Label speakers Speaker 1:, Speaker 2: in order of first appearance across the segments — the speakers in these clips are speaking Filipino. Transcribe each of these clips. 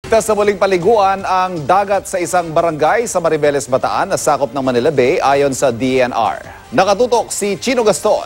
Speaker 1: Tas sa muling paliguan ang dagat sa isang barangay sa Mariveles, Bataan na sakop ng Manila Bay ayon sa DENR. Nakatutok si Chino Gaston.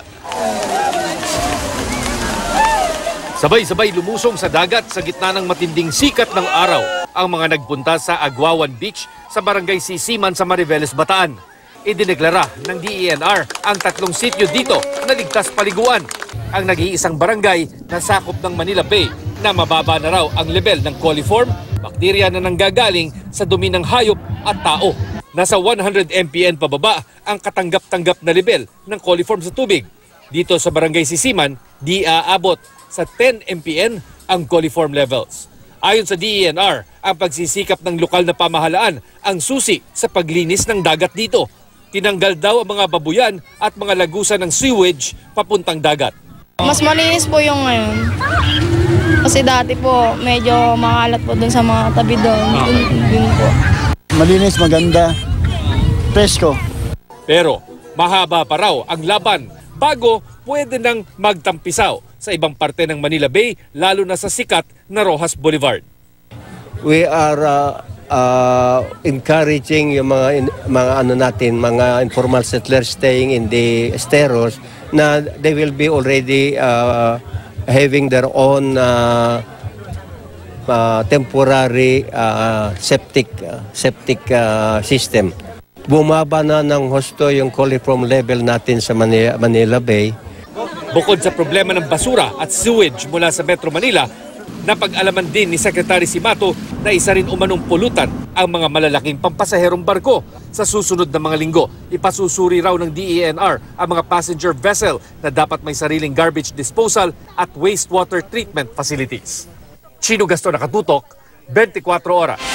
Speaker 2: Sabay-sabay lumusong sa dagat sa gitna ng matinding sikat ng araw ang mga nagpunta sa Agwawan Beach sa barangay Sisiman sa Mariveles, Bataan. Idineklara ng DENR ang 3 sityo dito na ligtas paliguan. Ang nag-iisang barangay na sakop ng Manila Bay na mababa na raw ang level ng coliform, bakterya na nanggagaling sa dumi ng hayop at tao. Nasa 100 mpn pababa ang katanggap-tanggap na level ng coliform sa tubig. Dito sa barangay Sisiman, di aabot sa 10 mpn ang coliform levels. Ayon sa DENR, ang pagsisikap ng lokal na pamahalaan ang susi sa paglinis ng dagat dito. Tinanggal daw ang mga babuyan at mga lagusan ng sewage papuntang dagat.
Speaker 3: Mas malinis po yung ngayon. Kasi dati po medyo makalat po dun sa mga tabi doon. Dun po.
Speaker 4: Malinis, maganda, presko.
Speaker 2: Pero mahaba pa raw ang laban bago pwede nang magtampisaw sa ibang parte ng Manila Bay, lalo na sa sikat na Roxas Boulevard.
Speaker 5: We are encouraging yung mga informal settlers staying in the esteros na they will be already having their own temporary septic system. Bumaba na ng husto yung coliform level natin sa Manila Bay.
Speaker 2: Bukod sa problema ng basura at sewage mula sa Metro Manila, napag-alaman din ni Secretary Simato na isa rin umanong pulutan ang mga malalaking pampasaherong barko. Sa susunod na mga linggo, ipasusuri raw ng DENR ang mga passenger vessel na dapat may sariling garbage disposal at wastewater treatment facilities. Chino Gaston, Nakatutok, 24 Oras.